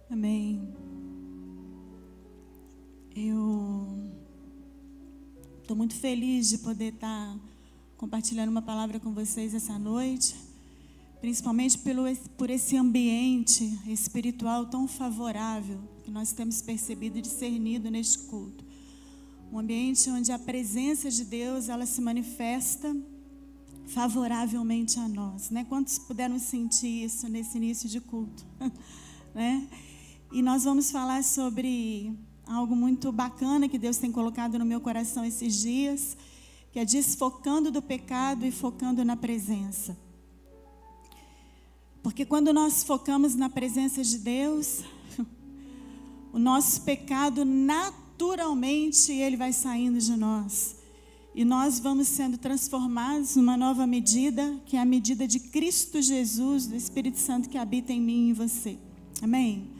Amém. Eu estou muito feliz de poder estar compartilhando uma palavra com vocês essa noite, principalmente por esse ambiente espiritual tão favorável que nós temos percebido e discernido neste culto. Um ambiente onde a presença de Deus, ela se manifesta favoravelmente a nós, né? Quantos puderam sentir isso nesse início de culto, né? E nós vamos falar sobre algo muito bacana que Deus tem colocado no meu coração esses dias, que é desfocando do pecado e focando na presença. Porque quando nós focamos na presença de Deus, o nosso pecado naturalmente ele vai saindo de nós. E nós vamos sendo transformados numa nova medida, que é a medida de Cristo Jesus, do Espírito Santo que habita em mim e em você. Amém?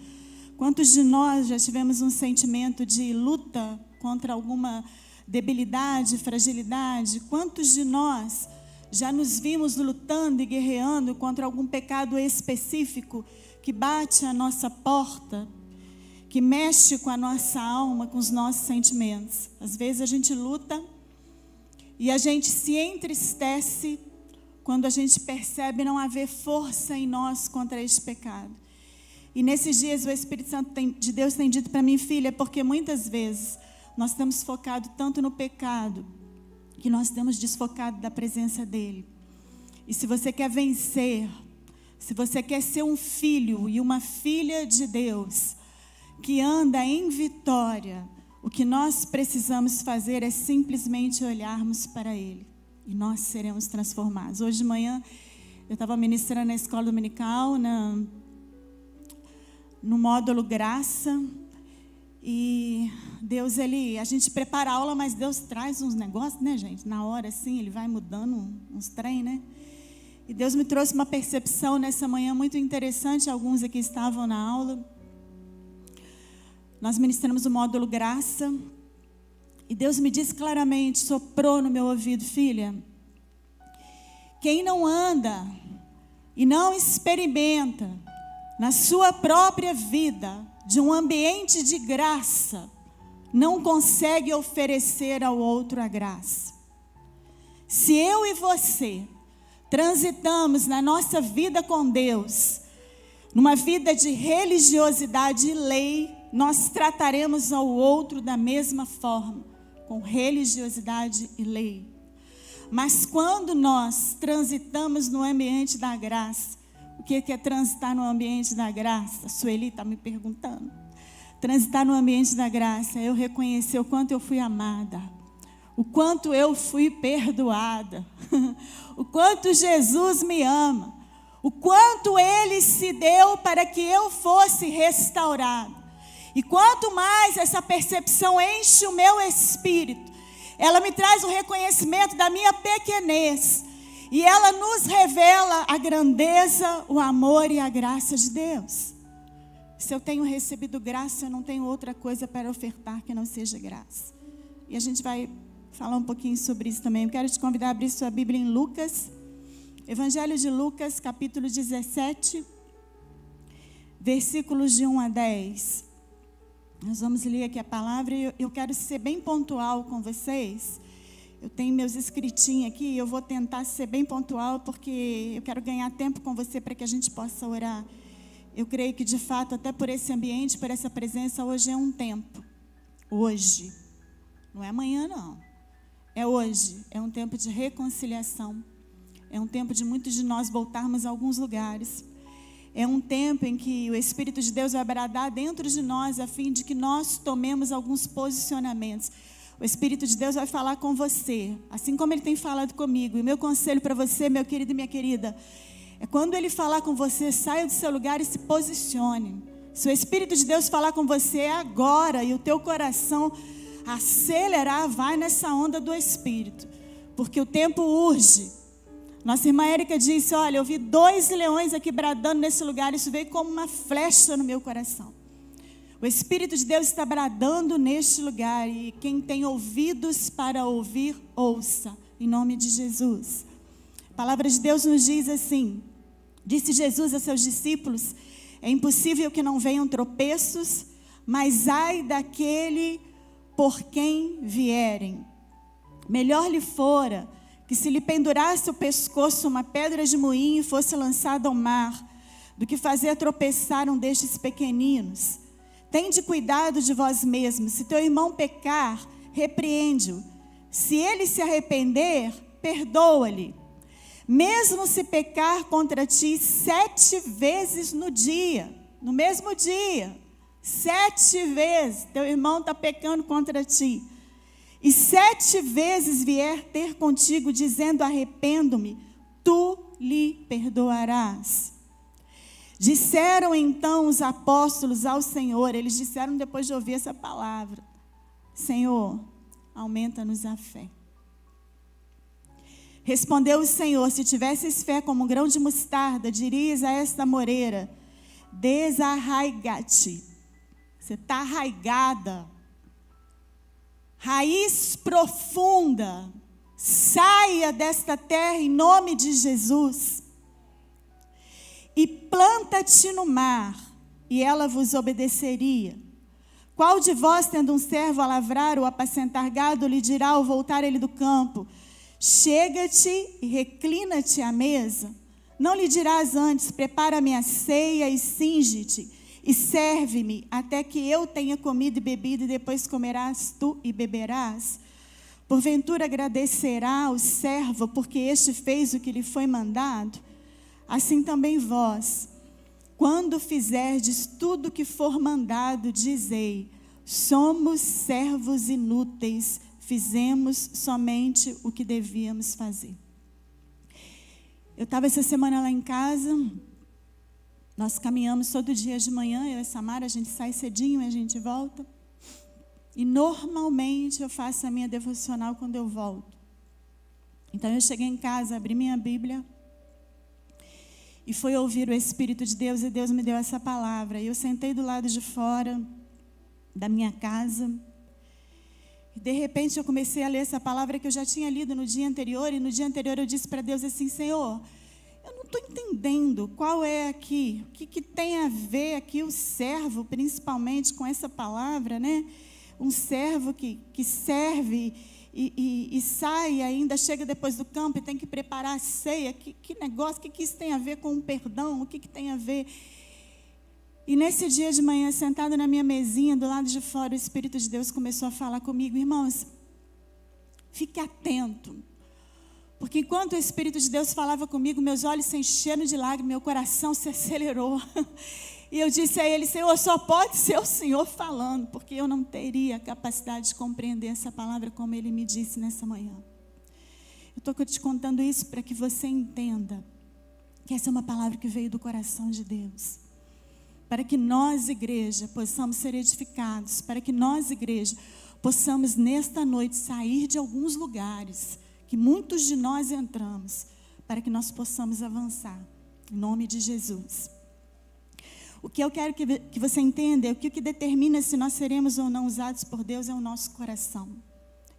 Quantos de nós já tivemos um sentimento de luta contra alguma debilidade, fragilidade? Quantos de nós já nos vimos lutando e guerreando contra algum pecado específico que bate à nossa porta, que mexe com a nossa alma, com os nossos sentimentos? Às vezes a gente luta e a gente se entristece quando a gente percebe não haver força em nós contra este pecado. E nesses dias o Espírito Santo de Deus tem dito para mim, filha, porque muitas vezes nós estamos focados tanto no pecado, que nós estamos desfocados da presença dEle. E se você quer vencer, se você quer ser um filho e uma filha de Deus, que anda em vitória, o que nós precisamos fazer é simplesmente olharmos para Ele. E nós seremos transformados. Hoje de manhã, eu estava ministrando na escola dominical, no módulo Graça. E Deus, a gente prepara a aula, mas Deus traz uns negócios, né, gente? Na hora, assim, Ele vai mudando uns trem, né? E Deus me trouxe uma percepção nessa manhã muito interessante. Alguns aqui estavam na aula. Nós ministramos o módulo Graça. E Deus me disse claramente, soprou no meu ouvido, filha, quem não anda e não experimenta na sua própria vida de um ambiente de graça, não consegue oferecer ao outro a graça. Se eu e você transitamos na nossa vida com Deus, numa vida de religiosidade e lei, nós trataremos ao outro da mesma forma, com religiosidade e lei. Mas quando nós transitamos no ambiente da graça, o que é transitar no ambiente da graça? A Sueli está me perguntando. Transitar no ambiente da graça é eu reconhecer o quanto eu fui amada, o quanto eu fui perdoada, o quanto Jesus me ama, o quanto Ele se deu para que eu fosse restaurada. E quanto mais essa percepção enche o meu espírito, ela me traz o reconhecimento da minha pequenez. E ela nos revela a grandeza, o amor e a graça de Deus. Se eu tenho recebido graça, eu não tenho outra coisa para ofertar que não seja graça. E a gente vai falar um pouquinho sobre isso também. Eu quero te convidar a abrir sua Bíblia em Lucas. Evangelho de Lucas, capítulo 17, versículos de 1 a 10. Nós vamos ler aqui a palavra e eu quero ser bem pontual com vocês. Eu tenho meus escritinhos aqui e eu vou tentar ser bem pontual porque eu quero ganhar tempo com você para que a gente possa orar. Eu creio que, de fato, até por esse ambiente, por essa presença, hoje é um tempo. Hoje. Não é amanhã, não. É hoje. É um tempo de reconciliação. É um tempo de muitos de nós voltarmos a alguns lugares. É um tempo em que o Espírito de Deus vai bradar dentro de nós a fim de que nós tomemos alguns posicionamentos. O Espírito de Deus vai falar com você, assim como Ele tem falado comigo. E o meu conselho para você, meu querido e minha querida, é quando Ele falar com você, saia do seu lugar e se posicione. Se o Espírito de Deus falar com você é agora e o teu coração acelerar, vai nessa onda do Espírito, porque o tempo urge. Nossa irmã Érica disse, olha, eu vi 2 leões aqui bradando nesse lugar, isso veio como uma flecha no meu coração. O Espírito de Deus está bradando neste lugar e quem tem ouvidos para ouvir, ouça, em nome de Jesus. A palavra de Deus nos diz assim, disse Jesus a seus discípulos, É impossível que não venham tropeços, mas ai daquele por quem vierem. Melhor lhe fora que se lhe pendurasse o pescoço uma pedra de moinho e fosse lançado ao mar, do que fazer tropeçar um destes pequeninos. Tende cuidado de vós mesmos. Se teu irmão pecar, repreende-o. Se ele se arrepender, perdoa-lhe. Mesmo se pecar contra ti 7 vezes no dia, no mesmo dia, 7 vezes, teu irmão está pecando contra ti, e 7 vezes vier ter contigo, dizendo, arrependo-me, tu lhe perdoarás. Disseram então os apóstolos ao Senhor, eles disseram depois de ouvir essa palavra, Senhor, aumenta-nos a fé. Respondeu o Senhor, se tivesses fé como um grão de mostarda, dirias a esta moreira, desarraiga-te. Você está arraigada. Raiz profunda. Saia desta terra em nome de Jesus. E planta-te no mar, e ela vos obedeceria. Qual de vós, tendo um servo a lavrar ou apacentar gado, lhe dirá ao voltar ele do campo, chega-te e reclina-te à mesa? Não lhe dirás antes, prepara-me a ceia e cinge-te, e serve-me até que eu tenha comido e bebido, e depois comerás tu e beberás? Porventura agradecerá o servo, porque este fez o que lhe foi mandado? Assim também vós, quando fizerdes tudo o que for mandado, dizei, somos servos inúteis, fizemos somente o que devíamos fazer. Eu estava essa semana lá em casa, nós caminhamos todo dia de manhã, eu e a Samara, a gente sai cedinho e a gente volta. E normalmente eu faço a minha devocional quando eu volto. Então eu cheguei em casa, abri minha Bíblia e fui ouvir o Espírito de Deus, e Deus me deu essa palavra. E eu sentei do lado de fora da minha casa, e de repente eu comecei a ler essa palavra que eu já tinha lido no dia anterior, e no dia anterior eu disse para Deus assim, Senhor, eu não estou entendendo qual é aqui, o que tem a ver aqui o servo, principalmente com essa palavra, né? Um servo que serve e sai, ainda chega depois do campo e tem que preparar a ceia. Que negócio, o que isso tem a ver com o perdão? O que tem a ver? E nesse dia de manhã, sentado na minha mesinha, do lado de fora, o Espírito de Deus começou a falar comigo. Irmãos, fique atento. Porque enquanto o Espírito de Deus falava comigo, meus olhos se encheram de lágrimas, meu coração se acelerou. E eu disse a ele, Senhor, só pode ser o Senhor falando, porque eu não teria a capacidade de compreender essa palavra como Ele me disse nessa manhã. Eu estou te contando isso para que você entenda que essa é uma palavra que veio do coração de Deus. Para que nós, igreja, possamos ser edificados, para que nós, igreja, possamos nesta noite sair de alguns lugares que muitos de nós entramos, para que nós possamos avançar, em nome de Jesus. O que eu quero que você entenda é o que determina se nós seremos ou não usados por Deus é o nosso coração.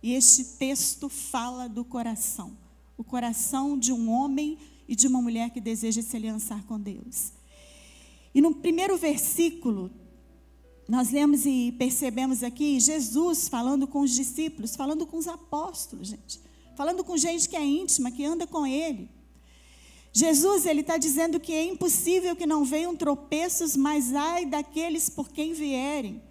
E este texto fala do coração. O coração de um homem e de uma mulher que deseja se aliançar com Deus. E no primeiro versículo, nós lemos e percebemos aqui Jesus falando com os discípulos, falando com os apóstolos, gente. Falando com gente que é íntima, que anda com Ele. Jesus, Ele está dizendo que é impossível que não venham tropeços, mas ai daqueles por quem vierem.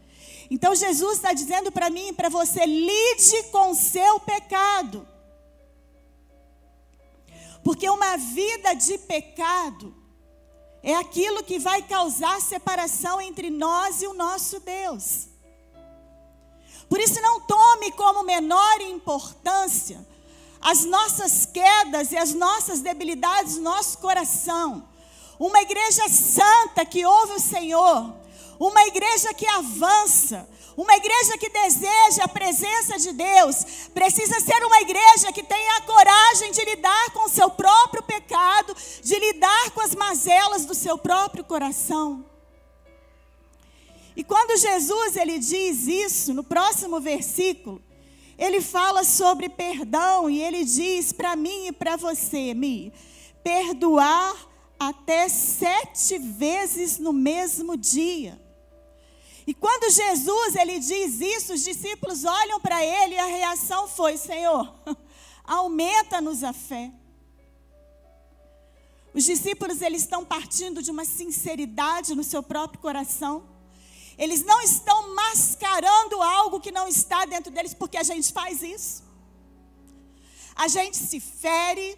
Então Jesus está dizendo para mim e para você, lide com o seu pecado. Porque uma vida de pecado é aquilo que vai causar separação entre nós e o nosso Deus. Por isso não tome como menor importância as nossas quedas e as nossas debilidades do nosso coração. Uma igreja santa que ouve o Senhor, uma igreja que avança, uma igreja que deseja a presença de Deus, precisa ser uma igreja que tenha a coragem de lidar com o seu próprio pecado, de lidar com as mazelas do seu próprio coração. E quando Jesus ele diz isso, no próximo versículo, ele fala sobre perdão e ele diz para mim e para você, perdoar até 7 vezes no mesmo dia. E quando Jesus ele diz isso, os discípulos olham para ele e a reação foi: Senhor, aumenta-nos a fé. Os discípulos eles estão partindo de uma sinceridade no seu próprio coração. Eles não estão mascarando algo que não está dentro deles, porque a gente faz isso. A gente se fere,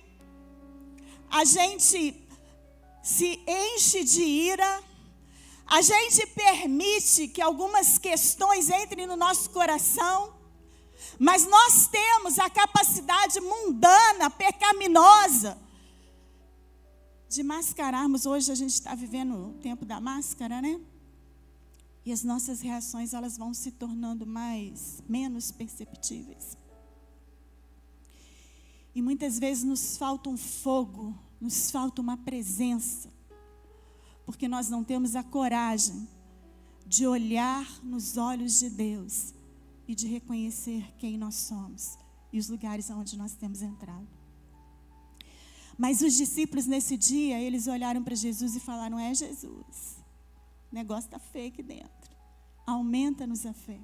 a gente se enche de ira, a gente permite que algumas questões entrem no nosso coração, mas nós temos a capacidade mundana, pecaminosa, de mascararmos. Hoje a gente está vivendo o tempo da máscara, né? E as nossas reações, elas vão se tornando menos perceptíveis. E muitas vezes nos falta um fogo, nos falta uma presença, porque nós não temos a coragem de olhar nos olhos de Deus e de reconhecer quem nós somos e os lugares onde nós temos entrado. Mas os discípulos nesse dia, eles olharam para Jesus e falaram: é Jesus, o negócio está feio aqui dentro. Aumenta-nos a fé,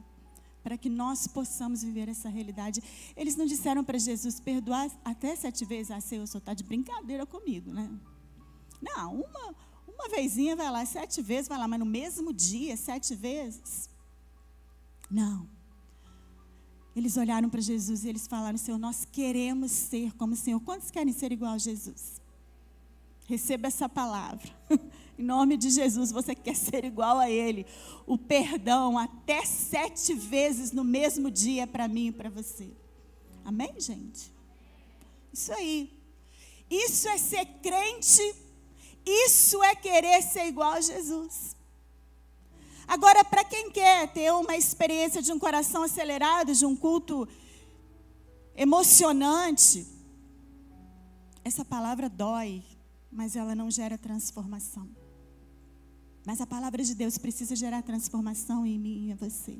para que nós possamos viver essa realidade. Eles não disseram para Jesus: perdoar até 7 vezes. Ah, Senhor, o senhor está de brincadeira comigo, né? Não, uma vezinha vai lá, 7 vezes vai lá, mas no mesmo dia, 7 vezes? Não. Eles olharam para Jesus e eles falaram: Senhor, nós queremos ser como o Senhor. Quantos querem ser igual a Jesus? Receba essa palavra. Em nome de Jesus, você quer ser igual a Ele. O perdão até 7 vezes no mesmo dia é para mim e para você. Amém, gente? Isso aí. Isso é ser crente. Isso é querer ser igual a Jesus. Agora, para quem quer ter uma experiência de um coração acelerado, de um culto emocionante, essa palavra dói, mas ela não gera transformação. Mas a palavra de Deus precisa gerar transformação em mim e em você.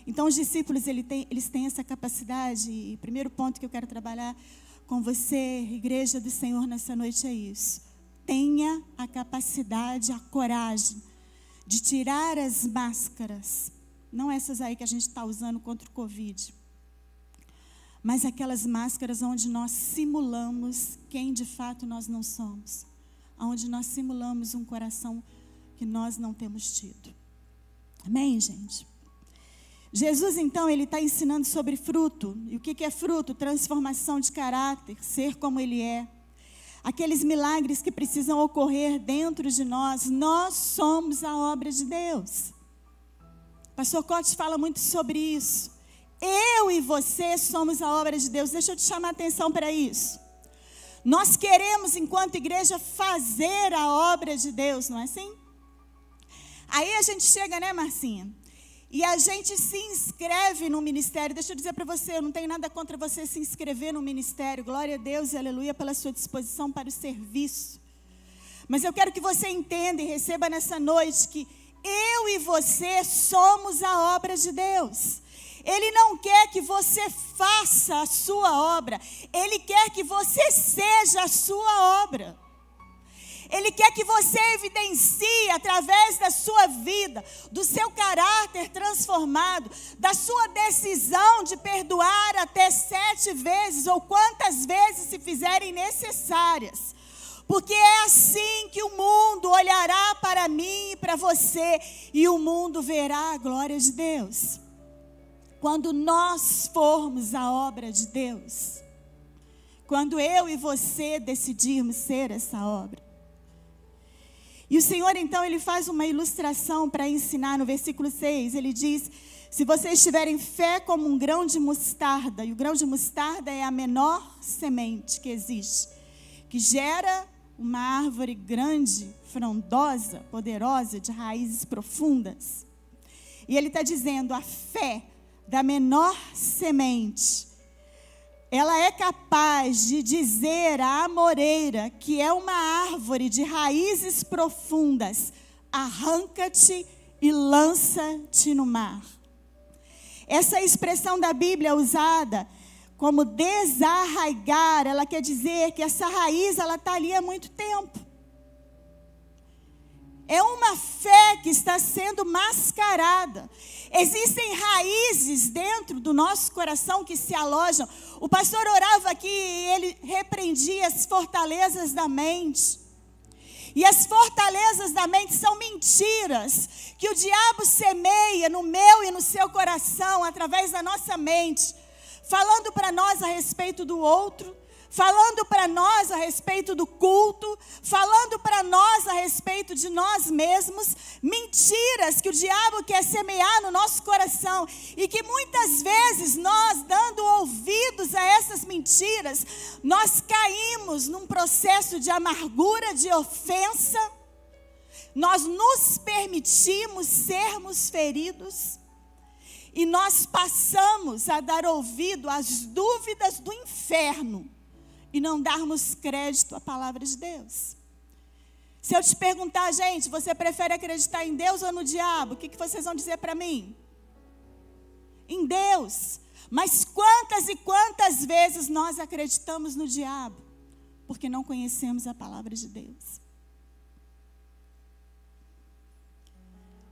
Então, os discípulos, eles têm essa capacidade. E o primeiro ponto que eu quero trabalhar com você, igreja do Senhor, nessa noite é isso. Tenha a capacidade, a coragem de tirar as máscaras. Não essas aí que a gente está usando contra o Covid. Mas aquelas máscaras onde nós simulamos quem de fato nós não somos. Onde nós simulamos um coração que nós não temos tido. Amém, gente? Jesus, então, ele está ensinando sobre fruto. E o que é fruto? Transformação de caráter, ser como ele é. Aqueles milagres que precisam ocorrer dentro de nós. Nós somos a obra de Deus. Pastor Cotes fala muito sobre isso. Eu e você somos a obra de Deus. Deixa eu te chamar a atenção para isso. Nós queremos, enquanto igreja, fazer a obra de Deus, não é assim? Aí a gente chega, né, Marcinha? E a gente se inscreve no ministério. Deixa eu dizer para você, eu não tenho nada contra você se inscrever no ministério. Glória a Deus e aleluia pela sua disposição para o serviço. Mas eu quero que você entenda e receba nessa noite que eu e você somos a obra de Deus. Ele não quer que você faça a sua obra. Ele quer que você seja a sua obra. Ele quer que você evidencie através da sua vida, do seu caráter transformado, da sua decisão de perdoar até 7 vezes ou quantas vezes se fizerem necessárias. Porque é assim que o mundo olhará para mim e para você e o mundo verá a glória de Deus. Quando nós formos a obra de Deus, quando eu e você decidirmos ser essa obra. E o Senhor, então, ele faz uma ilustração para ensinar no versículo 6. Ele diz: se vocês tiverem fé como um grão de mostarda, e o grão de mostarda é a menor semente que existe, que gera uma árvore grande, frondosa, poderosa, de raízes profundas. E ele está dizendo, a fé da menor semente, ela é capaz de dizer à amoreira, que é uma árvore de raízes profundas, arranca-te e lança-te no mar. Essa expressão da Bíblia é usada como desarraigar, ela quer dizer que essa raiz, ela está ali há muito tempo. É uma fé que está sendo mascarada. Existem raízes dentro do nosso coração que se alojam. O pastor orava aqui e ele repreendia as fortalezas da mente. E as fortalezas da mente são mentiras que o diabo semeia no meu e no seu coração, através da nossa mente, falando para nós a respeito do outro, falando para nós a respeito do culto, falando para nós a respeito de nós mesmos, mentiras que o diabo quer semear no nosso coração e que muitas vezes nós, dando ouvidos a essas mentiras, nós caímos num processo de amargura, de ofensa, nós nos permitimos sermos feridos e nós passamos a dar ouvido às dúvidas do inferno e não darmos crédito à palavra de Deus. Se eu te perguntar, gente, você prefere acreditar em Deus ou no diabo? O que vocês vão dizer para mim? Em Deus. Mas quantas e quantas vezes nós acreditamos no diabo? Porque não conhecemos a palavra de Deus.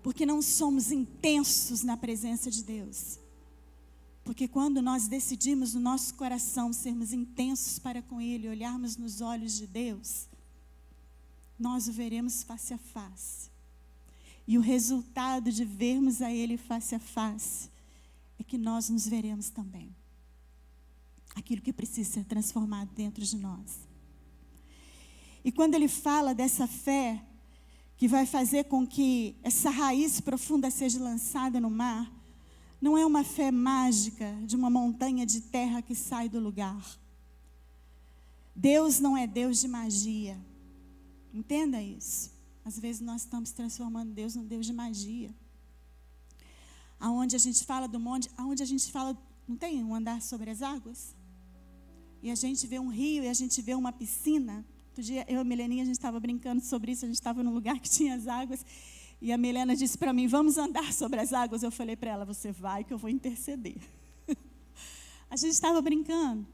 Porque não somos intensos na presença de Deus. Porque quando nós decidimos no nosso coração sermos intensos para com Ele, olharmos nos olhos de Deus, nós o veremos face a face. E o resultado de vermos a Ele face a face é que nós nos veremos também. Aquilo que precisa ser transformado dentro de nós. E quando Ele fala dessa fé que vai fazer com que essa raiz profunda seja lançada no mar, não é uma fé mágica de uma montanha de terra que sai do lugar. Deus não é Deus de magia. Entenda isso. Às vezes nós estamos transformando Deus num Deus de magia. Aonde a gente fala do monte, aonde a gente fala, não tem um andar sobre as águas? E a gente vê um rio e a gente vê uma piscina. Outro dia eu e a Mileninha, a gente estava brincando sobre isso, a gente estava num lugar que tinha as águas. E a Milena disse para mim, vamos andar sobre as águas. Eu falei para ela, você vai que eu vou interceder. A gente estava brincando.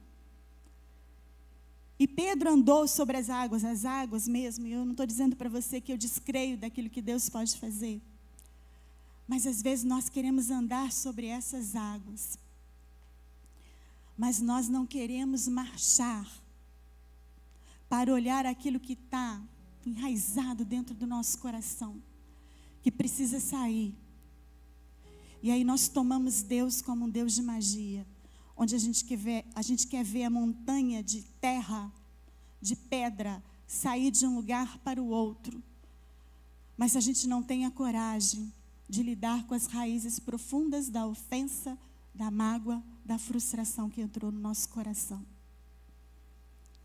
E Pedro andou sobre as águas mesmo. E eu não estou dizendo para você que eu descreio daquilo que Deus pode fazer. Mas às vezes nós queremos andar sobre essas águas. Mas nós não queremos marchar para olhar aquilo que está enraizado dentro do nosso coração, que precisa sair. E aí nós tomamos Deus como um Deus de magia, onde a gente quer ver a montanha de terra, de pedra, sair de um lugar para o outro. Mas a gente não tem a coragem de lidar com as raízes profundas da ofensa, da mágoa, da frustração que entrou no nosso coração.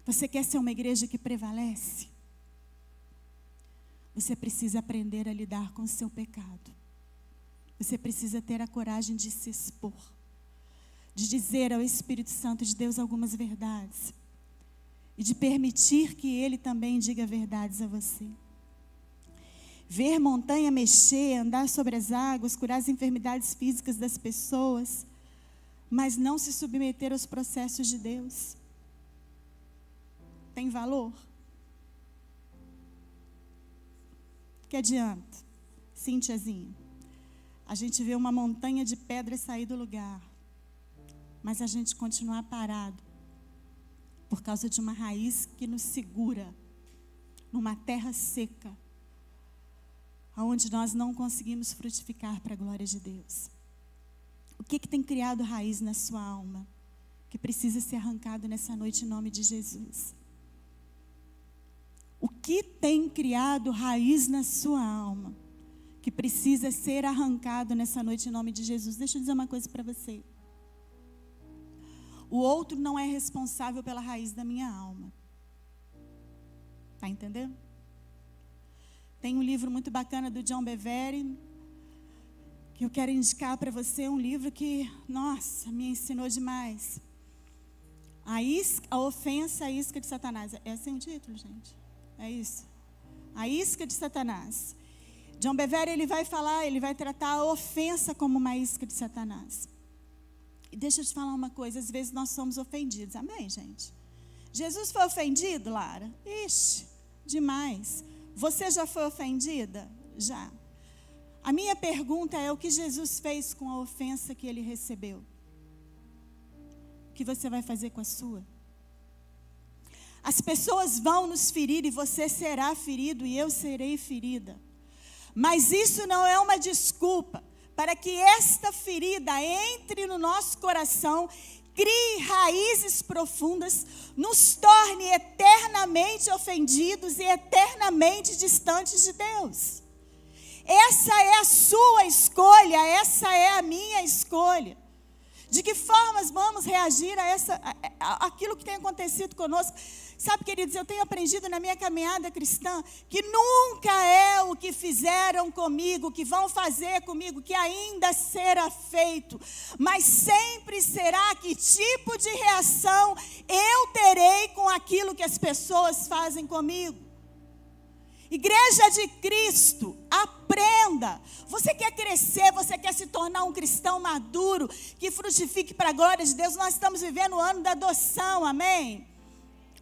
Você quer ser uma igreja que prevalece? Você precisa aprender a lidar com o seu pecado. Você precisa ter a coragem de se expor, de dizer ao Espírito Santo de Deus algumas verdades e de permitir que Ele também diga verdades a você. Ver montanha mexer, andar sobre as águas, curar as enfermidades físicas das pessoas, mas não se submeter aos processos de Deus. Tem valor? Que adianta, Cíntiazinha? A gente vê uma montanha de pedra sair do lugar, mas a gente continuar parado por causa de uma raiz que nos segura numa terra seca, onde nós não conseguimos frutificar para a glória de Deus. O que tem criado raiz na sua alma, que precisa ser arrancado nessa noite em nome de Jesus? O que tem criado raiz na sua alma, que precisa ser arrancado nessa noite em nome de Jesus? Deixa eu dizer uma coisa para você. O outro não é responsável pela raiz da minha alma. Está entendendo? Tem um livro muito bacana do John Bevere, que eu quero indicar para você, um livro que, nossa, me ensinou demais. A ofensa, a isca de Satanás. Esse é o título, gente. É isso. A isca de Satanás. John Bevere, ele vai tratar a ofensa como uma isca de Satanás. E deixa eu te falar uma coisa, às vezes nós somos ofendidos. Amém, gente? Jesus foi ofendido, Lara? Ixi, demais. Você já foi ofendida? Já. A minha pergunta é: o que Jesus fez com a ofensa que ele recebeu? O que você vai fazer com a sua? As pessoas vão nos ferir e você será ferido e eu serei ferida. Mas isso não é uma desculpa para que esta ferida entre no nosso coração, crie raízes profundas, nos torne eternamente ofendidos e eternamente distantes de Deus. Essa é a sua escolha, essa é a minha escolha. De que formas vamos reagir aquilo que tem acontecido conosco? Sabe, queridos, eu tenho aprendido na minha caminhada cristã que nunca é o que fizeram comigo, que vão fazer comigo, que ainda será feito, mas sempre será que tipo de reação eu terei com aquilo que as pessoas fazem comigo. Igreja de Cristo, aprenda. Você quer crescer, você quer se tornar um cristão maduro, que frutifique para a glória de Deus. Nós estamos vivendo o ano da adoção, amém?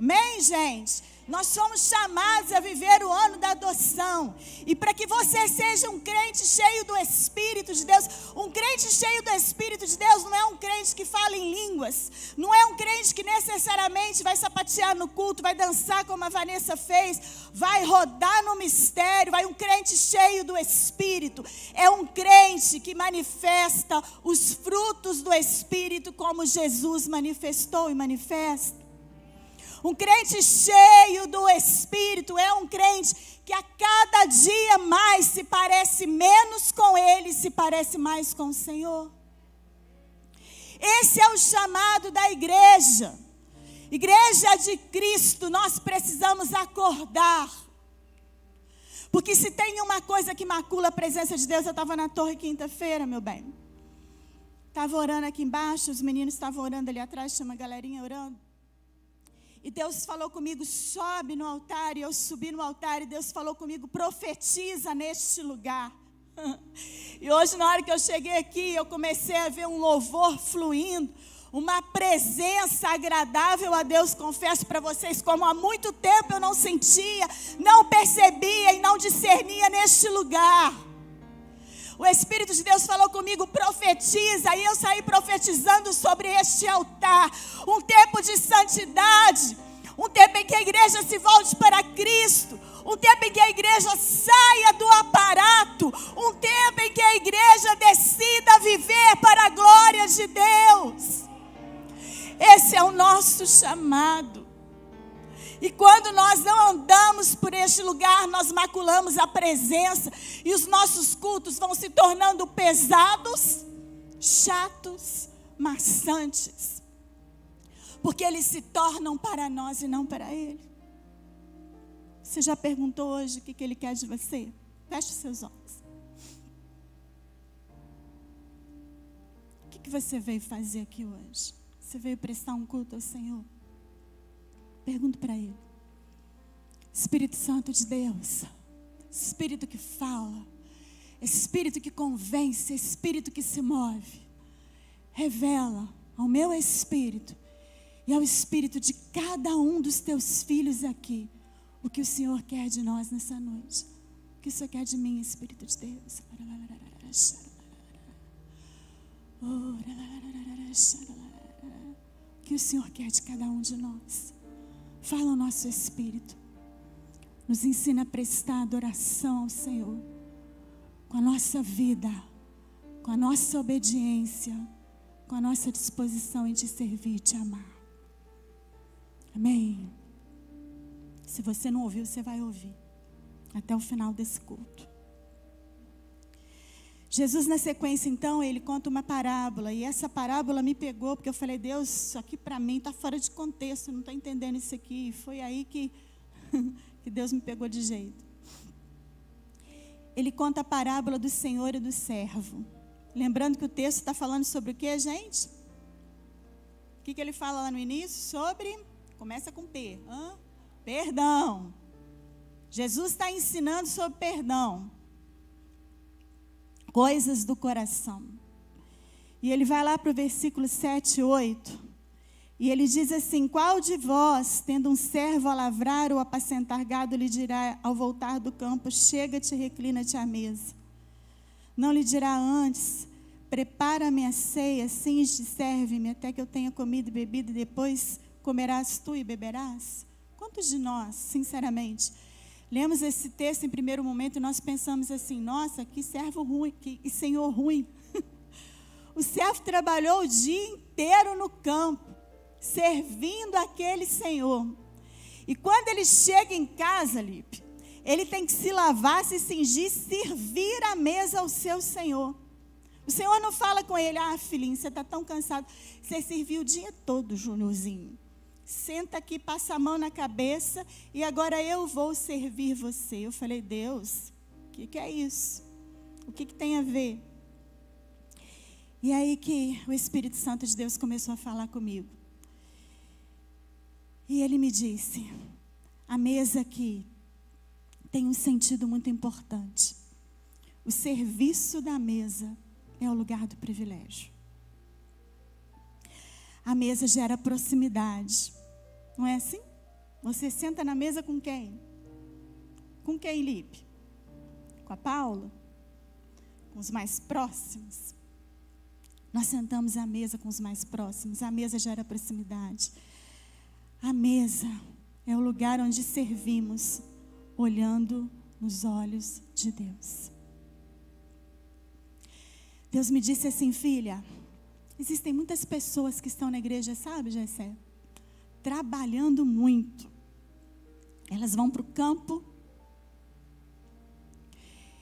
Amém, gente? Nós somos chamados a viver o ano da adoção. E para que você seja um crente cheio do Espírito de Deus, um crente cheio do Espírito de Deus não é um crente que fala em línguas, não é um crente que necessariamente vai sapatear no culto, vai dançar como a Vanessa fez, vai rodar no mistério. Um crente cheio do Espírito é um crente que manifesta os frutos do Espírito como Jesus manifestou e manifesta. Um crente cheio do Espírito é um crente que a cada dia mais se parece menos com Ele, se parece mais com o Senhor. Esse é o chamado da igreja. Igreja de Cristo, nós precisamos acordar. Porque se tem uma coisa que macula a presença de Deus, eu estava na torre quinta-feira, meu bem. Estava orando aqui embaixo, os meninos estavam orando ali atrás, tinha uma galerinha orando. E Deus falou comigo: sobe no altar. E eu subi no altar e Deus falou comigo: profetiza neste lugar. E hoje, na hora que eu cheguei aqui, eu comecei a ver um louvor fluindo, uma presença agradável a Deus. Confesso para vocês, como há muito tempo eu não sentia, não percebia e não discernia neste lugar. O Espírito de Deus falou comigo: profetiza. E eu saí profetizando sobre este altar. Um tempo de santidade. Um tempo em que a igreja se volte para Cristo. Um tempo em que a igreja saia do aparato. Um tempo em que a igreja decida viver para a glória de Deus. Esse é o nosso chamado. E quando nós não andamos por este lugar, nós maculamos a presença. E os nossos cultos vão se tornando pesados, chatos, maçantes. Porque eles se tornam para nós e não para Ele. Você já perguntou hoje o que Ele quer de você? Feche os seus olhos. O que você veio fazer aqui hoje? Você veio prestar um culto ao Senhor? Pergunto para Ele. Espírito Santo de Deus, Espírito que fala, Espírito que convence, Espírito que se move, revela ao meu espírito e ao espírito de cada um dos teus filhos aqui o que o Senhor quer de nós nessa noite. O que o Senhor quer de mim, Espírito de Deus? O que o Senhor quer de cada um de nós? Fala ao nosso espírito. Nos ensina a prestar adoração ao Senhor. Com a nossa vida. Com a nossa obediência. Com a nossa disposição em te servir e te amar. Amém? Se você não ouviu, você vai ouvir. Até o final desse culto. Jesus, na sequência, então, ele conta uma parábola. E essa parábola me pegou, porque eu falei: Deus, isso aqui para mim está fora de contexto. Eu não estou entendendo isso aqui. E foi aí que Deus me pegou de jeito. Ele conta a parábola do Senhor e do servo. Lembrando que o texto está falando sobre o que, gente? O que ele fala lá no início? Sobre, começa com P. Perdão. Jesus está ensinando sobre perdão. Coisas do coração. E ele vai lá para o versículo 7 e 8. E ele diz assim: qual de vós, tendo um servo a lavrar ou apacentar gado, lhe dirá ao voltar do campo: chega-te e reclina-te à mesa? Não lhe dirá antes: prepara-me a ceia, cinge, serve-me, até que eu tenha comido e bebido, e depois comerás tu e beberás? Quantos de nós, sinceramente, lemos esse texto em primeiro momento e nós pensamos assim: nossa, que servo ruim, que senhor ruim. O servo trabalhou o dia inteiro no campo, servindo aquele senhor. E quando ele chega em casa, Lipe, ele tem que se lavar, se cingir, servir a mesa ao seu senhor. O senhor não fala com ele: ah, filhinho, você está tão cansado, você serviu o dia todo, Juniorzinho. Senta aqui, passa a mão na cabeça e agora eu vou servir você. Eu falei: Deus, o que é isso? O que tem a ver? E aí que o Espírito Santo de Deus começou a falar comigo. E ele me disse: a mesa aqui tem um sentido muito importante. O serviço da mesa é o lugar do privilégio. A mesa gera proximidade. Não é assim? Você senta na mesa com quem? Com quem, Lipe? Com a Paula? Com os mais próximos? Nós sentamos à mesa com os mais próximos. A mesa gera proximidade. A mesa é o lugar onde servimos, olhando nos olhos de Deus. Deus me disse assim: filha, existem muitas pessoas que estão na igreja, sabe, Jessé? Trabalhando muito. Elas vão para o campo.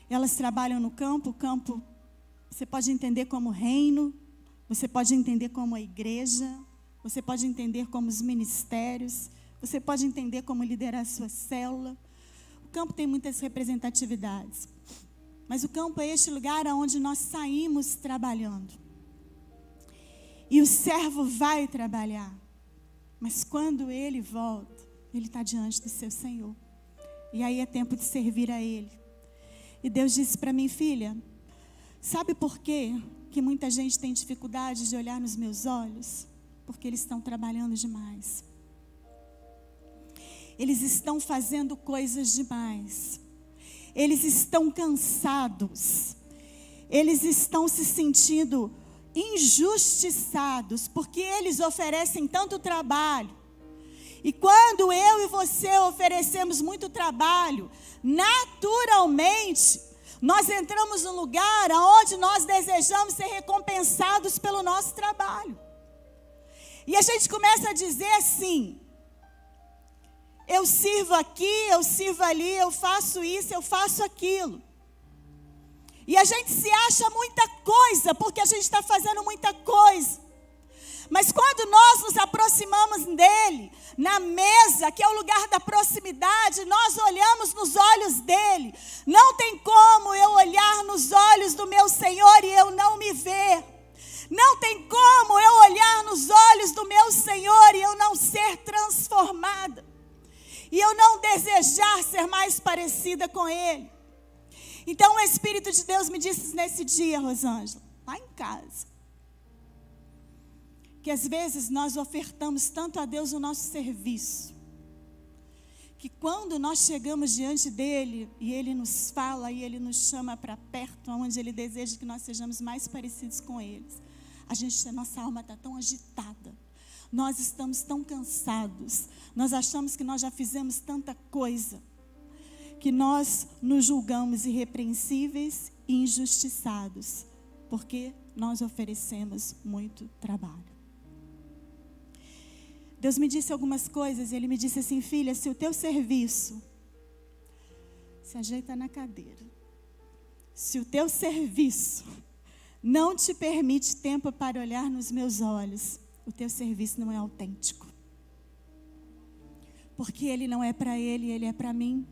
Elas trabalham no campo. O campo você pode entender como reino. Você pode entender como a igreja. Você pode entender como os ministérios. Você pode entender como liderar a sua célula. O campo tem muitas representatividades. Mas o campo é este lugar onde nós saímos trabalhando. E o servo vai trabalhar. Mas quando ele volta, ele está diante do seu Senhor. E aí é tempo de servir a Ele. E Deus disse para mim: filha, sabe por quê que muita gente tem dificuldade de olhar nos meus olhos? Porque eles estão trabalhando demais. Eles estão fazendo coisas demais. Eles estão cansados. Eles estão se sentindo injustiçados, porque eles oferecem tanto trabalho. E quando eu e você oferecemos muito trabalho, naturalmente, nós entramos num lugar onde nós desejamos ser recompensados pelo nosso trabalho. E a gente começa a dizer assim: eu sirvo aqui, eu sirvo ali, eu faço isso, eu faço aquilo. E a gente se acha muita coisa, porque a gente está fazendo muita coisa. Mas quando nós nos aproximamos dele, na mesa, que é o lugar da proximidade, nós olhamos nos olhos dele. Não tem como eu olhar nos olhos do meu Senhor e eu não me ver. Não tem como eu olhar nos olhos do meu Senhor e eu não ser transformada. E eu não desejar ser mais parecida com ele. Então o Espírito de Deus me disse nesse dia, Rosângela, lá em casa, que às vezes nós ofertamos tanto a Deus o nosso serviço, que quando nós chegamos diante dele, e ele nos fala, e ele nos chama para perto, onde ele deseja que nós sejamos mais parecidos com eles, a nossa alma está tão agitada, nós estamos tão cansados, nós achamos que nós já fizemos tanta coisa, que nós nos julgamos irrepreensíveis e injustiçados, porque nós oferecemos muito trabalho. Deus me disse algumas coisas, e Ele me disse assim: filha, se o teu serviço, se ajeita na cadeira, se o teu serviço não te permite tempo para olhar nos meus olhos, o teu serviço não é autêntico. Porque ele não é para ele, ele é para mim.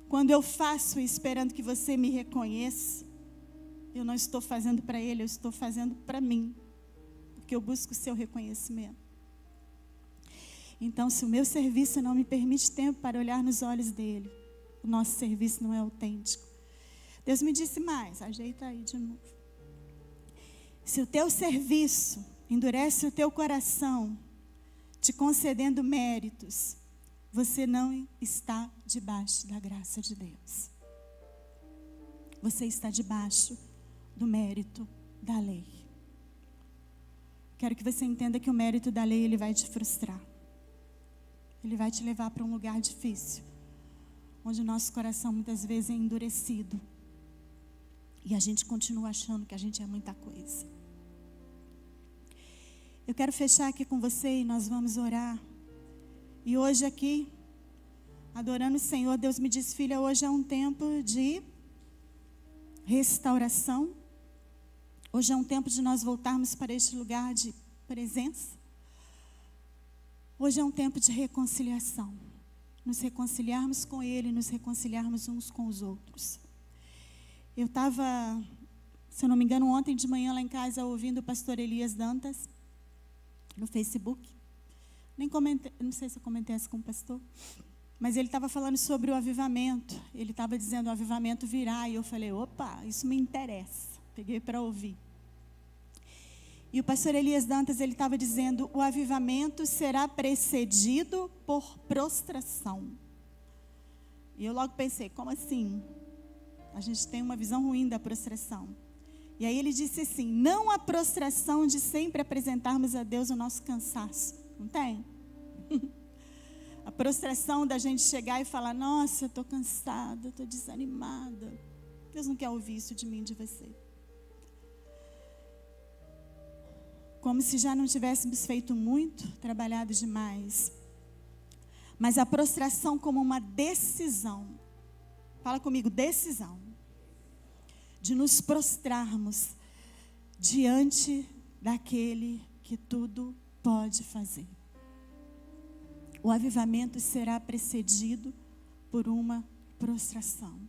Quando eu faço esperando que você me reconheça, eu não estou fazendo para ele, eu estou fazendo para mim. Porque eu busco o seu reconhecimento. Então, se o meu serviço não me permite tempo para olhar nos olhos dele, o nosso serviço não é autêntico. Deus me disse mais, ajeita aí de novo. Se o teu serviço endurece o teu coração, te concedendo méritos, você não está debaixo da graça de Deus. Você está debaixo do mérito da lei. Quero que você entenda que o mérito da lei, ele vai te frustrar. Ele vai te levar para um lugar difícil, onde o nosso coração muitas vezes é endurecido. E a gente continua achando que a gente é muita coisa. Eu quero fechar aqui com você e nós vamos orar. E hoje aqui, adorando o Senhor, Deus me diz: filha, hoje é um tempo de restauração. Hoje é um tempo de nós voltarmos para este lugar de presença. Hoje é um tempo de reconciliação. Nos reconciliarmos com Ele, nos reconciliarmos uns com os outros. Eu estava, se eu não me engano, ontem de manhã lá em casa, ouvindo o pastor Elias Dantas, no Facebook. Nem comentei, não sei se eu comentei isso com o pastor, mas ele estava falando sobre o avivamento. Ele estava dizendo: o avivamento virá. E eu falei: opa, isso me interessa. Peguei para ouvir. E o pastor Elias Dantas, ele estava dizendo: o avivamento será precedido por prostração. E eu logo pensei: como assim? A gente tem uma visão ruim da prostração. E aí ele disse assim: não a prostração de sempre apresentarmos a Deus o nosso cansaço. Não tem? A prostração da gente chegar e falar: nossa, eu estou cansada, eu estou desanimada. Deus não quer ouvir isso de mim e de você. Como se já não tivéssemos feito muito, trabalhado demais. Mas a prostração como uma decisão. Fala comigo: decisão. De nos prostrarmos diante daquele que tudo pode fazer. O avivamento será precedido por uma prostração.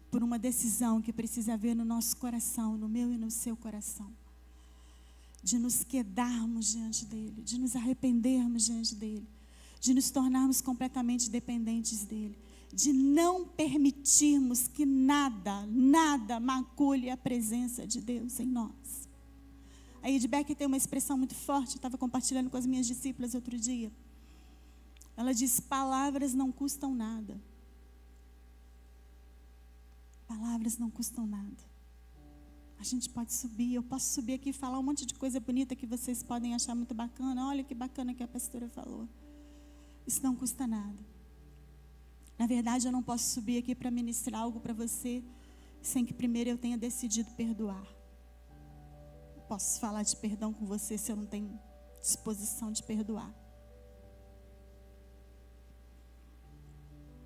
Por uma decisão que precisa haver no nosso coração, no meu e no seu coração. De nos quedarmos diante dele, de nos arrependermos diante dele, de nos tornarmos completamente dependentes dele, de não permitirmos que nada macule a presença de Deus em nós. A Edbeck tem uma expressão muito forte, eu estava compartilhando com as minhas discípulas outro dia. Ela diz: palavras não custam nada. Palavras não custam nada. A gente pode subir, eu posso subir aqui e falar um monte de coisa bonita que vocês podem achar muito bacana. Olha que bacana que a pastora falou. Isso não custa nada. Na verdade, eu não posso subir aqui para ministrar algo para você sem que primeiro eu tenha decidido perdoar. Posso falar de perdão com você se eu não tenho disposição de perdoar.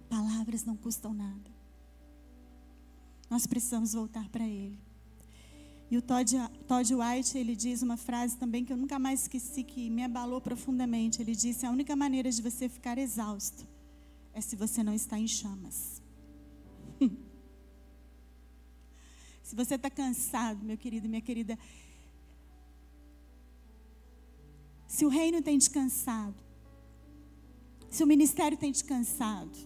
Palavras não custam nada. Nós precisamos voltar para Ele. E o Todd White, ele diz uma frase também que eu nunca mais esqueci, que me abalou profundamente. Ele disse: a única maneira de você ficar exausto é se você não está em chamas. Se você está cansado, meu querido e minha querida, se o reino tem te cansado, se o ministério tem te cansado,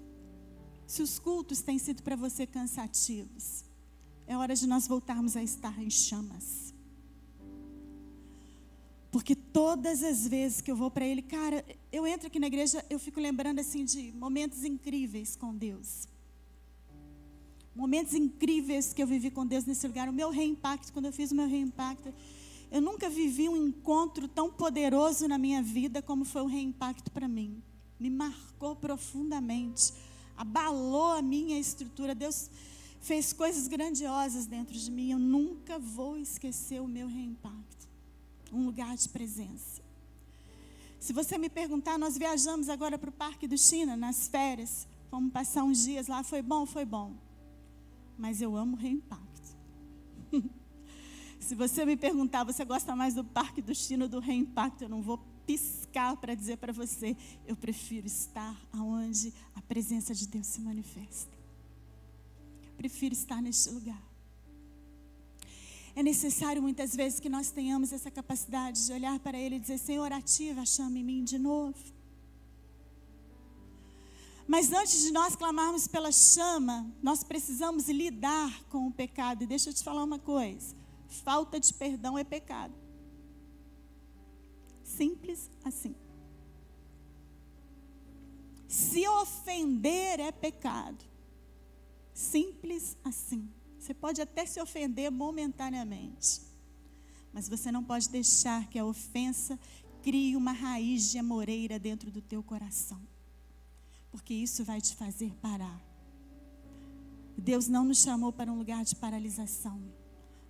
se os cultos têm sido para você cansativos, é hora de nós voltarmos a estar em chamas. Porque todas as vezes que eu vou para Ele, cara, eu entro aqui na igreja, eu fico lembrando assim de momentos incríveis com Deus. Momentos incríveis que eu vivi com Deus nesse lugar. O meu reimpacto, quando eu fiz o meu reimpacto, eu nunca vivi um encontro tão poderoso na minha vida como foi o reimpacto para mim. Me marcou profundamente. Abalou a minha estrutura. Deus fez coisas grandiosas dentro de mim. Eu nunca vou esquecer o meu reimpacto. Um lugar de presença. Se você me perguntar, nós viajamos agora para o Parque do China, nas férias. Vamos passar uns dias lá. Foi bom? Foi bom. Mas eu amo o reimpacto. Se você me perguntar, você gosta mais do Parque do China ou do reimpacto? Eu não vou piscar para dizer para você. Eu prefiro estar onde a presença de Deus se manifesta. Prefiro estar neste lugar. É necessário muitas vezes que nós tenhamos essa capacidade de olhar para Ele e dizer: Senhor, ativa a chama em mim de novo. Mas antes de nós clamarmos pela chama, nós precisamos lidar com o pecado. E deixa eu te falar uma coisa: falta de perdão é pecado. Simples assim. Se ofender é pecado. Simples assim. Você pode até se ofender momentaneamente, mas você não pode deixar que a ofensa crie uma raiz de amoreira dentro do teu coração, porque isso vai te fazer parar. Deus não nos chamou para um lugar de paralisação.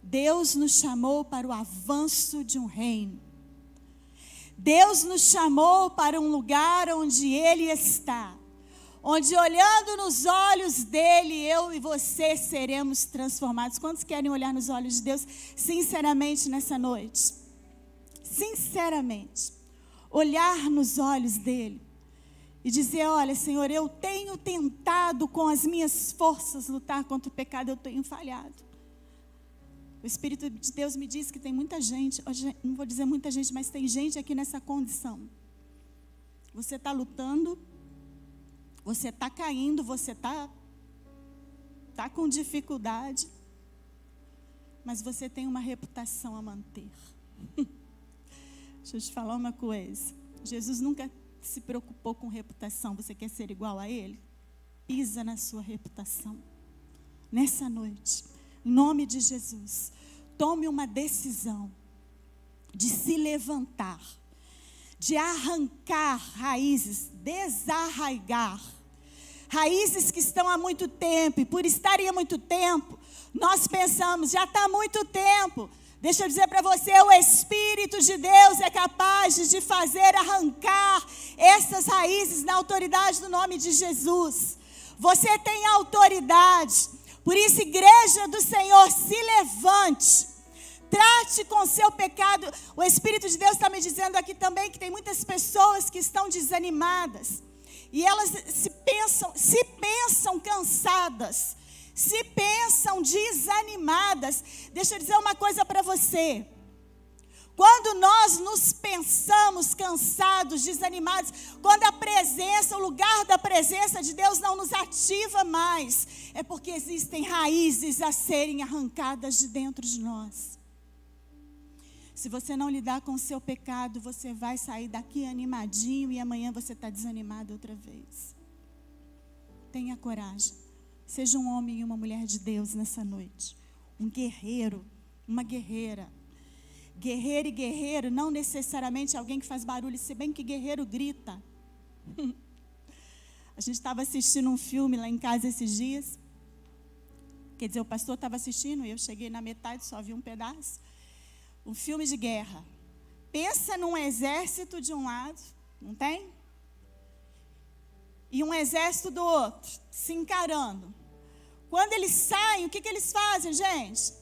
Deus nos chamou para o avanço de um reino. Deus nos chamou para um lugar onde Ele está, onde olhando nos olhos dEle, eu e você seremos transformados. Quantos querem olhar nos olhos de Deus sinceramente nessa noite? Sinceramente, olhar nos olhos dEle e dizer: olha, Senhor, eu tenho tentado com as minhas forças lutar contra o pecado, eu tenho falhado. O Espírito de Deus me diz que tem muita gente, não vou dizer muita gente, mas tem gente aqui nessa condição. Você está lutando, você está caindo, você está com dificuldade, mas você tem uma reputação a manter. Deixa eu te falar uma coisa. Jesus nunca se preocupou com reputação. Você quer ser igual a Ele? Pisa na sua reputação. Nessa noite, em nome de Jesus, tome uma decisão de se levantar, de arrancar raízes, desarraigar raízes que estão há muito tempo, e por estarem há muito tempo, nós pensamos, já está há muito tempo. Deixa eu dizer para você, o Espírito de Deus é capaz de fazer arrancar essas raízes na autoridade do nome de Jesus. Você tem autoridade. Por isso, igreja do Senhor, se levante. Trate com seu pecado. O Espírito de Deus está me dizendo aqui também que tem muitas pessoas que estão desanimadas. E elas se pensam cansadas. Se pensam desanimadas. Deixa eu dizer uma coisa para você. Quando nós nos pensamos cansados, desanimados, quando a presença, o lugar da presença de Deus não nos ativa mais, é porque existem raízes a serem arrancadas de dentro de nós. Se você não lidar com o seu pecado, você vai sair daqui animadinho e amanhã você está desanimado outra vez. Tenha coragem. Seja um homem e uma mulher de Deus nessa noite. Um guerreiro, uma guerreira. Guerreiro e guerreiro, não necessariamente alguém que faz barulho, se bem que guerreiro grita. A gente estava assistindo um filme lá em casa esses dias. Quer dizer, o pastor estava assistindo e eu cheguei na metade, só vi um pedaço. Um filme de guerra. Pensa num exército de um lado, não tem? E um exército do outro, se encarando. Quando eles saem, o que eles fazem, gente?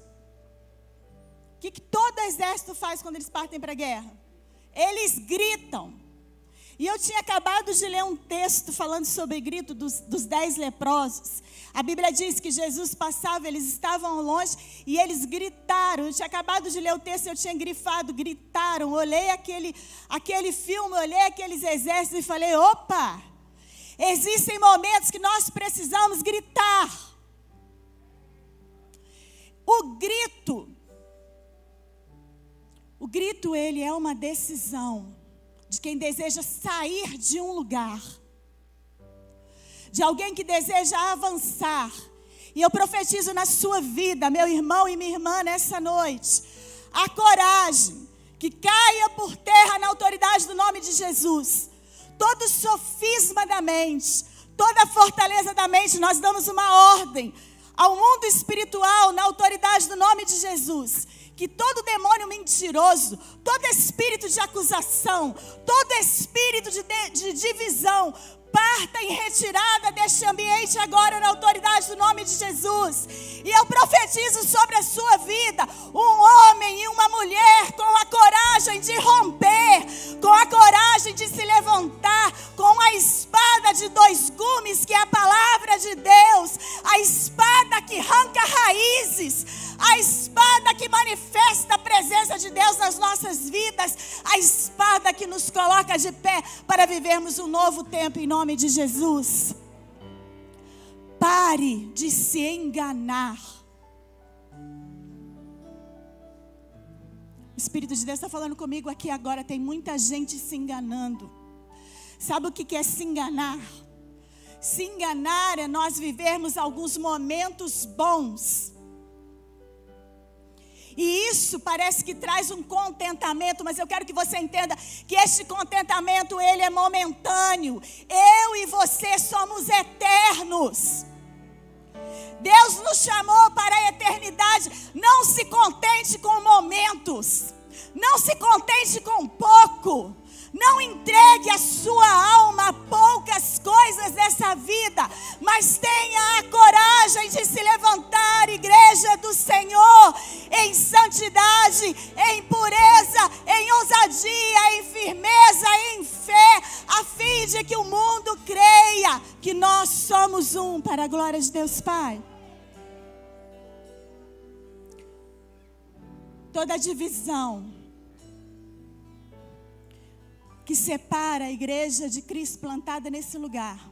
O que todo exército faz quando eles partem para a guerra? Eles gritam. E eu tinha acabado de ler um texto falando sobre grito dos 10 leprosos. A Bíblia diz que Jesus passava, eles estavam longe e eles gritaram. Eu tinha acabado de ler o texto, eu tinha grifado, gritaram. Olhei aquele filme, olhei aqueles exércitos e falei, opa, existem momentos que nós precisamos gritar. O grito, ele é uma decisão de quem deseja sair de um lugar, de alguém que deseja avançar. E eu profetizo na sua vida, meu irmão e minha irmã, nessa noite, a coragem que caia por terra na autoridade do nome de Jesus. Todo sofisma da mente, toda fortaleza da mente, nós damos uma ordem ao mundo espiritual, na autoridade do nome de Jesus, que todo demônio mentiroso, todo espírito de acusação, todo espírito de divisão, parta em retirada deste ambiente agora na autoridade do nome de Jesus. E eu profetizo sobre a sua vida, um homem e uma mulher com a coragem de romper, com a coragem de se levantar, com a espada de 2 gumes, que é a palavra de Deus, a espada que arranca raízes, a espada que manifesta a presença de Deus nas nossas vidas, a espada que nos coloca de pé para vivermos um novo tempo em nome de Jesus. Pare de se enganar. Espírito de Deus está falando comigo aqui agora. Tem muita gente se enganando. Sabe o que é se enganar? Se enganar é nós vivermos alguns momentos bons. E isso parece que traz um contentamento, mas eu quero que você entenda que este contentamento, ele é momentâneo. Eu e você somos eternos. Deus nos chamou para a eternidade. Não se contente com momentos. Não se contente com pouco. Não entregue a sua alma a poucas coisas dessa vida, mas tenha a coragem de se levantar, igreja do Senhor, em santidade, em pureza, em ousadia, em firmeza, em fé, a fim de que o mundo creia que nós somos um, para a glória de Deus Pai. Toda divisão que separa a igreja de Cristo plantada nesse lugar,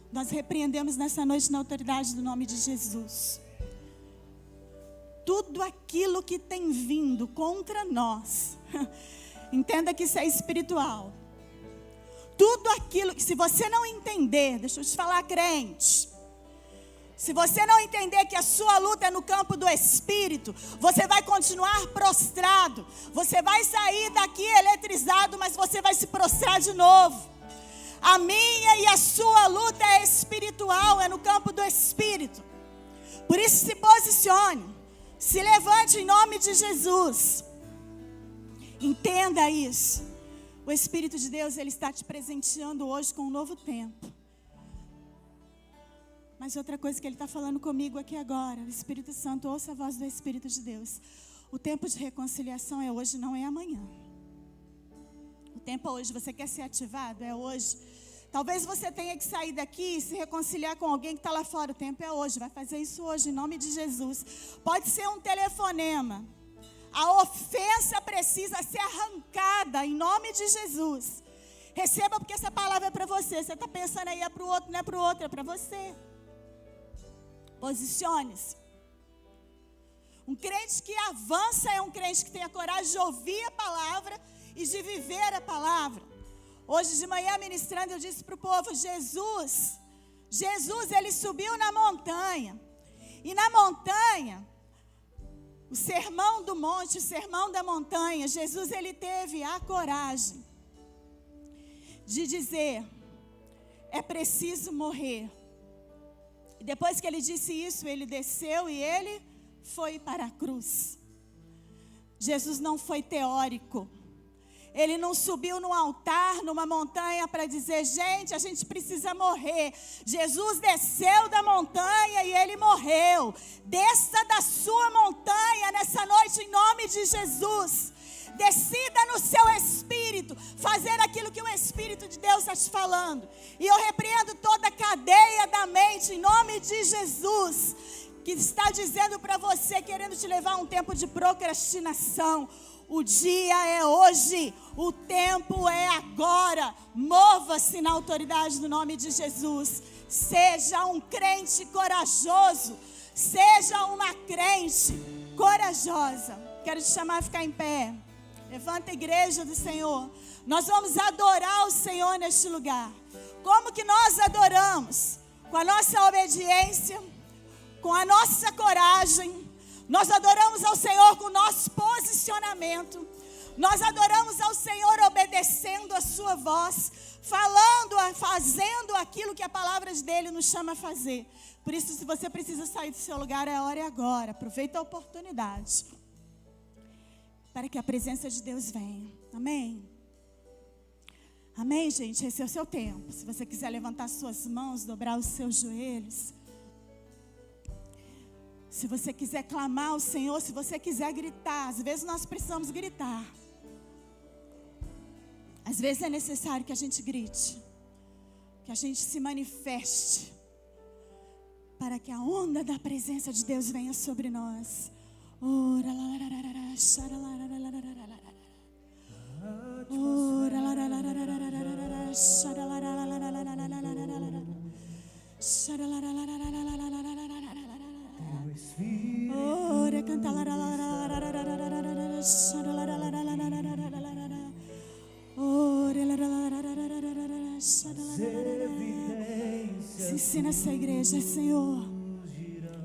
nós repreendemos nessa noite na autoridade do nome de Jesus. Tudo aquilo que tem vindo contra nós, entenda que isso é espiritual. Tudo aquilo que, se você não entender, deixa eu te falar, crente, se você não entender que a sua luta é no campo do Espírito, você vai continuar prostrado. Você vai sair daqui eletrizado, mas você vai se prostrar de novo. A minha e a sua luta é espiritual, é no campo do Espírito. Por isso se posicione, se levante em nome de Jesus. Entenda isso. O Espírito de Deus, ele está te presenteando hoje com um novo tempo. Mas outra coisa que ele está falando comigo aqui agora, o Espírito Santo, ouça a voz do Espírito de Deus. O tempo de reconciliação é hoje, não é amanhã. O tempo é hoje. Você quer ser ativado? É hoje. Talvez você tenha que sair daqui e se reconciliar com alguém que está lá fora. O tempo é hoje. Vai fazer isso hoje, em nome de Jesus. Pode ser um telefonema. A ofensa precisa ser arrancada, em nome de Jesus. Receba, porque essa palavra é para você. Você está pensando aí, é para o outro, não é para o outro, é para você. Posicione-se. Um crente que avança é um crente que tem a coragem de ouvir a palavra e de viver a palavra. Hoje de manhã, ministrando, eu disse para o povo, Jesus, ele subiu na montanha. E na montanha, o sermão do monte, o sermão da montanha, Jesus, ele teve a coragem de dizer, é preciso morrer. E depois que ele disse isso, ele desceu e ele foi para a cruz. Jesus não foi teórico. Ele não subiu num altar, numa montanha para dizer, gente, a gente precisa morrer. Jesus desceu da montanha e ele morreu. Desça da sua montanha nessa noite em nome de Jesus. Decida no seu espírito fazer aquilo que o Espírito de Deus está te falando. E eu repreendo toda a cadeia da mente em nome de Jesus, que está dizendo para você, querendo te levar a um tempo de procrastinação. O dia é hoje, o tempo é agora. Mova-se na autoridade do nome de Jesus. Seja um crente corajoso. Seja uma crente corajosa. Quero te chamar a ficar em pé. Levanta a igreja do Senhor. Nós vamos adorar o Senhor neste lugar. Como que nós adoramos? Com a nossa obediência, com a nossa coragem. Nós adoramos ao Senhor com o nosso posicionamento. Nós adoramos ao Senhor obedecendo a sua voz, falando, fazendo aquilo que a palavra dele nos chama a fazer. Por isso, se você precisa sair do seu lugar, a hora é agora. Aproveita a oportunidade para que a presença de Deus venha. Amém? Amém, gente? Esse é o seu tempo. Se você quiser levantar suas mãos, dobrar os seus joelhos. Se você quiser clamar ao Senhor, se você quiser gritar. Às vezes nós precisamos gritar. Às vezes é necessário que a gente grite. Que a gente se manifeste. Para que a onda da presença de Deus venha sobre nós. Ora, canta, Nos ensina a ser igreja, Senhor.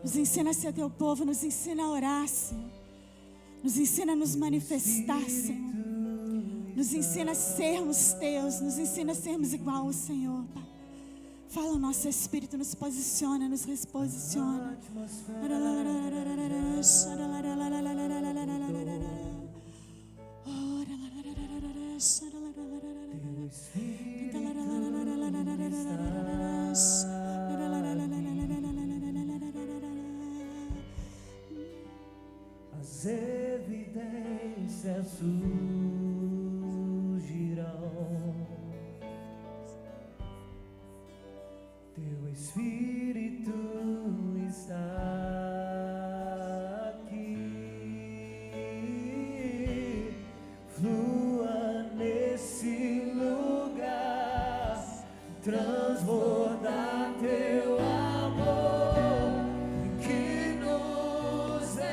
Nos ensina a ser teu povo. Nos ensina a orar, Senhor. Nos ensina a nos manifestar, Senhor. Nos ensina a sermos teus. Nos ensina a sermos igual ao Senhor, Pai. Fala o nosso espírito, nos posiciona, nos reposiciona. As evidências surgirão. Teu Espírito está aqui. Flua nesse lugar, transbordar teu amor que nos envolve.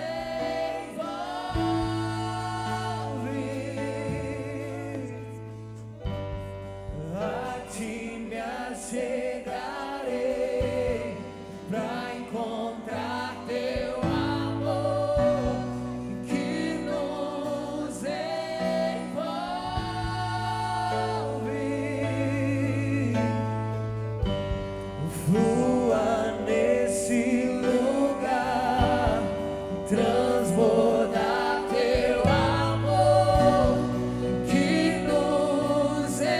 A ti me achegarei pra encontrar teu amor que nos envolve. Flua nesse lugar, transbordar teu amor que nos envolve.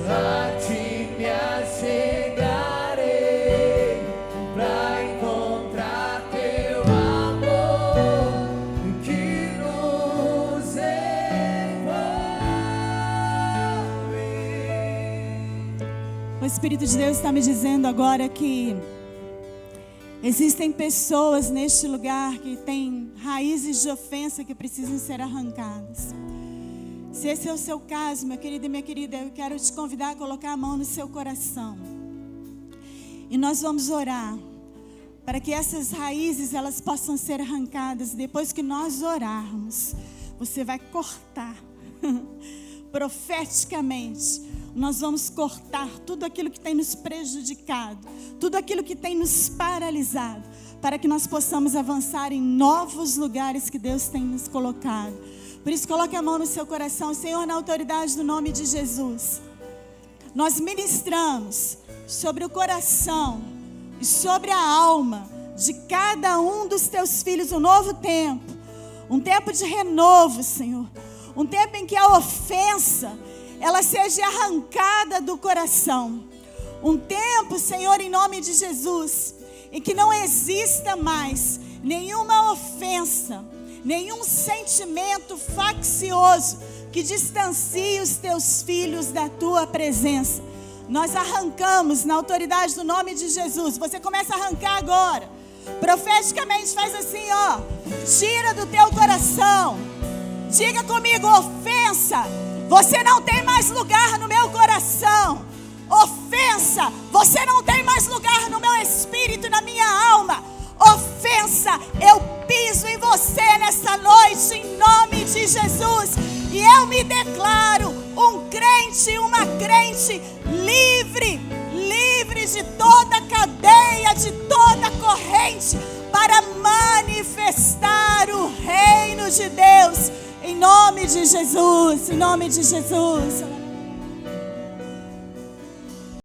A ti me achegarei pra encontrar teu amor que nos envolve. O Espírito de Deus está me dizendo agora que existem pessoas neste lugar que têm raízes de ofensa que precisam ser arrancadas. Se esse é o seu caso, meu querido e minha querida, eu quero te convidar a colocar a mão no seu coração. E nós vamos orar para que essas raízes elas possam ser arrancadas. Depois que nós orarmos, você vai cortar profeticamente. Nós vamos cortar tudo aquilo que tem nos prejudicado, tudo aquilo que tem nos paralisado, para que nós possamos avançar em novos lugares que Deus tem nos colocado. Por isso, coloque a mão no seu coração. Senhor, na autoridade do nome de Jesus, nós ministramos sobre o coração e sobre a alma de cada um dos teus filhos um novo tempo, um tempo de renovo, Senhor, um tempo em que a ofensa ela seja arrancada do coração, um tempo, Senhor, em nome de Jesus, em que não exista mais nenhuma ofensa, nenhum sentimento faccioso que distancie os teus filhos da tua presença. Nós arrancamos na autoridade do nome de Jesus. Você começa a arrancar agora. Profeticamente faz assim, ó. Tira do teu coração. Diga comigo, ofensa, você não tem mais lugar no meu coração. Ofensa, você não tem mais lugar no meu espírito e na minha alma. Ofensa, eu piso em você nesta noite, em nome de Jesus. E eu me declaro um crente, uma crente livre, livre de toda cadeia, de toda corrente, para manifestar o reino de Deus, em nome de Jesus, em nome de Jesus.